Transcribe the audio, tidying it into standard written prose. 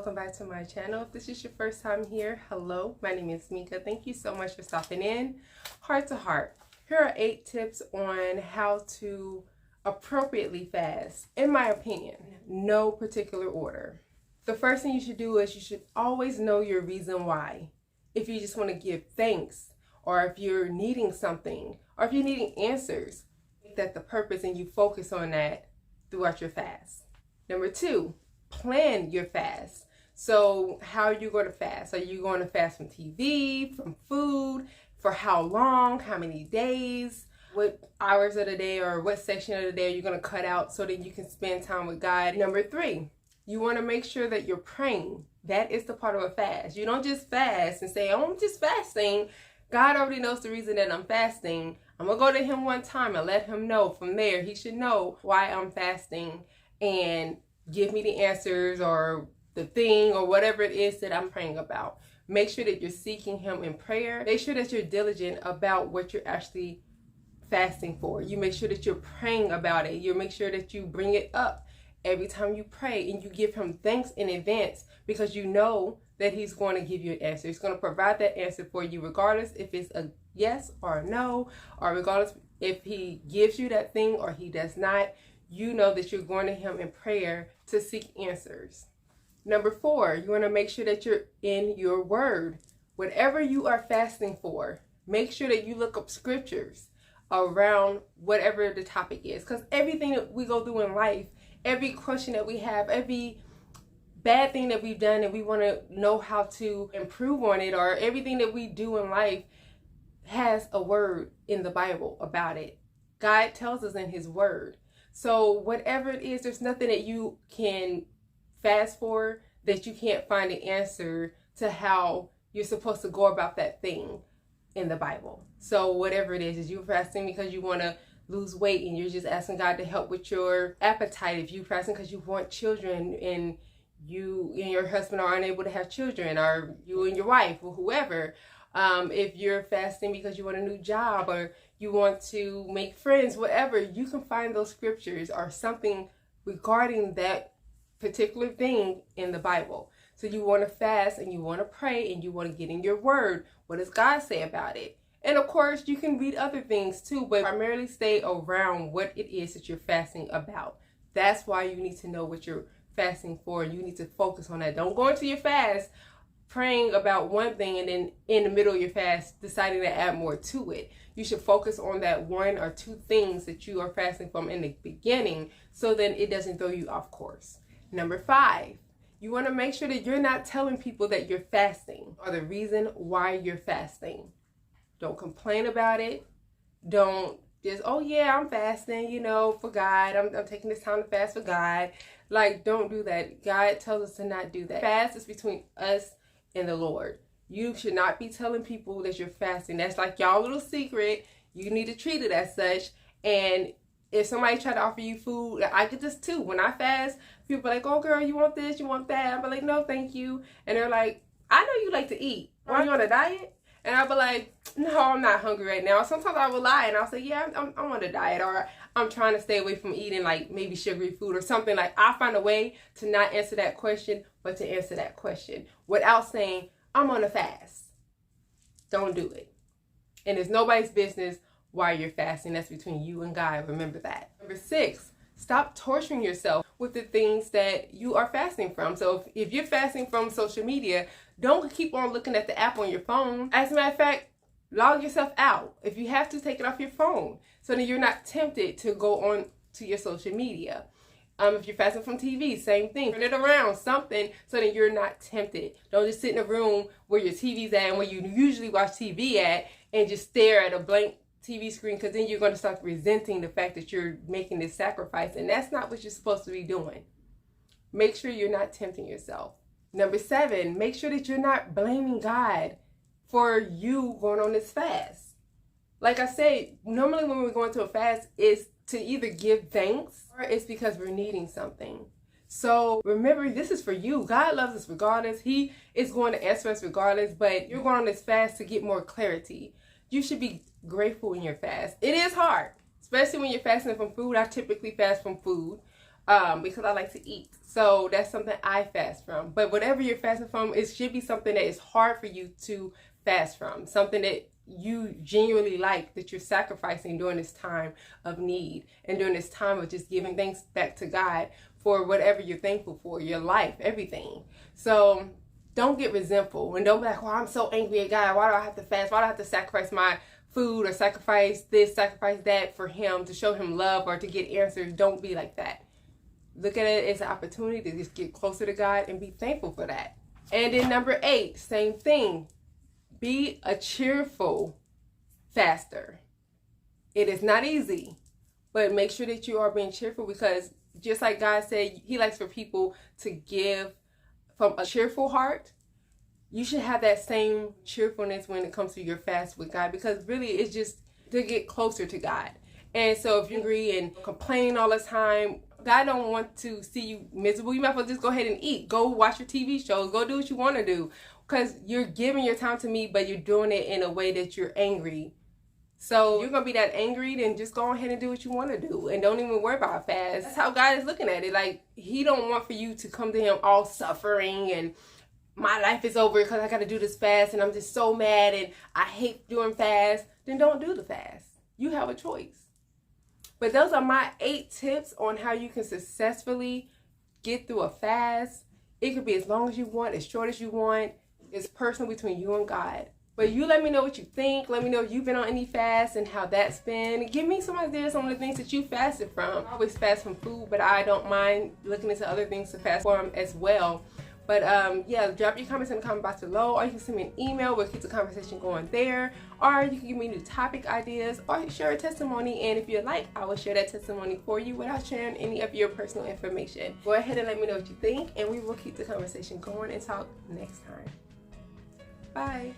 welcome back to my channel. If this is your first time here, hello, my name is Mika. Thank you so much for stopping in. Heart to heart, here are 8 tips on how to appropriately fast, in my opinion, no particular order. The first thing you should do is you should always know your reason why. If you just want to give thanks, or if you're needing something, or if you're needing answers, make that the purpose and you focus on that throughout your fast. Number 2, plan your fast. So how are you going to fast? Are you going to fast from TV, from food? For how long? How many days? What hours of the day or what section of the day are you going to cut out so that you can spend time with God? Number 3, you want to make sure that you're praying. That is the part of a fast. You don't just fast and say, oh, I'm just fasting. God already knows the reason that I'm fasting. I'm going to go to him one time and let him know. From there, he should know why I'm fasting and give me the answers or the thing or whatever it is that I'm praying about. Make sure that you're seeking him in prayer. Make sure that you're diligent about what you're actually fasting for. You make sure that you're praying about it. You make sure that you bring it up every time you pray and you give him thanks in advance, because you know that he's going to give you an answer. He's going to provide that answer for you regardless if it's a yes or a no, or regardless if he gives you that thing or he does not. You know that you're going to him in prayer to seek answers. Number 4, you want to make sure that you're in your word. Whatever you are fasting for, make sure that you look up scriptures around whatever the topic is. Because everything that we go through in life, every question that we have, every bad thing that we've done and we want to know how to improve on it, or everything that we do in life has a word in the Bible about it. God tells us in his word. So whatever it is, there's nothing that you can fast for that you can't find an answer to how you're supposed to go about that thing in the Bible. So whatever it is you're fasting because you want to lose weight and you're just asking God to help with your appetite. If you're fasting because you want children and you and your husband are unable to have children, or you and your wife or whoever. If you're fasting because you want a new job or you want to make friends, whatever, you can find those scriptures or something regarding that particular thing in the Bible. So you want to fast and you want to pray and you want to get in your word. What does God say about it? And of course, you can read other things too, but primarily stay around what it is that you're fasting about. That's why you need to know what you're fasting for. You need to focus on that. Don't go into your fast praying about one thing and then in the middle of your fast deciding to add more to it. You should focus on that 1 or 2 things that you are fasting from in the beginning, so then it doesn't throw you off course. Number 5, you want to make sure that you're not telling people that you're fasting or the reason why you're fasting. Don't complain about it. Don't just, oh yeah, I'm fasting, for God. I'm taking this time to fast for God. Like, don't do that. God tells us to not do that. Fast is between us and the Lord. You should not be telling people that you're fasting. That's like y'all little secret. You need to treat it as such. And if somebody try to offer you food, I get this too. When I fast, people are like, oh girl, you want this, you want that? I'm like, no, thank you. And they're like, I know you like to eat. Are you on a diet? And I'll be like, no, I'm not hungry right now. Sometimes I will lie and I'll say, yeah, I'm on a diet, or I'm trying to stay away from eating like maybe sugary food or something. Like, I find a way to not answer that question, but to answer that question without saying, I'm on a fast. Don't do it. And it's nobody's business why you're fasting. That's between you and God. Remember that. Number 6, stop torturing yourself with the things that you are fasting from. So if you're fasting from social media, don't keep on looking at the app on your phone. As a matter of fact, log yourself out. If you have to, take it off your phone so that you're not tempted to go on to your social media. If you're fasting from TV, same thing. Turn it around, something, so that you're not tempted. Don't just sit in a room where your TV's at and where you usually watch TV at and just stare at a blank TV screen, because then you're going to start resenting the fact that you're making this sacrifice, and that's not what you're supposed to be doing. Make sure you're not tempting yourself. Number 7, make sure that you're not blaming God for you going on this fast. Like I said, normally when we're going to a fast, it's to either give thanks or it's because we're needing something. So remember, this is for you. God loves us regardless. He is going to answer us regardless, but you're going on this fast to get more clarity. You should be grateful in your fast. It is hard, especially when you're fasting from food. I typically fast from food. because I like to eat. So that's something I fast from. But whatever you're fasting from, it should be something that is hard for you to fast from. Something that you genuinely like, that you're sacrificing during this time of need and during this time of just giving thanks back to God for whatever you're thankful for, your life, everything. So don't get resentful and don't be like, well, I'm so angry at God. Why do I have to fast? Why do I have to sacrifice my food or sacrifice this, sacrifice that for him, to show him love or to get answers? Don't be like that. Look at it as an opportunity to just get closer to God and be thankful for that. And then number 8, same thing. Be a cheerful faster. It is not easy, but make sure that you are being cheerful, because just like God said, he likes for people to give from a cheerful heart. You should have that same cheerfulness when it comes to your fast with God, because really it's just to get closer to God. And so if you're angry and complaining all the time, God don't want to see you miserable. You might as well just go ahead and eat. Go watch your TV shows. Go do what you want to do, because you're giving your time to me, but you're doing it in a way that you're angry. So you're going to be that angry, then just go ahead and do what you want to do. And don't even worry about fast. That's how God is looking at it. Like, he don't want for you to come to him all suffering and my life is over because I got to do this fast and I'm just so mad and I hate doing fast. Then don't do the fast. You have a choice. But those are my 8 tips on how you can successfully get through a fast. It could be as long as you want, as short as you want. It's personal between you and God. But you let me know what you think. Let me know if you've been on any fast and how that's been. Give me some ideas on the things that you fasted from. I always fast from food, but I don't mind looking into other things to fast from as well. But yeah, drop your comments in the comment box below, or you can send me an email. We'll keep the conversation going there. Or you can give me new topic ideas, or share a testimony. And if you'd like, I will share that testimony for you without sharing any of your personal information. Go ahead and let me know what you think, and we will keep the conversation going and talk next time. Bye.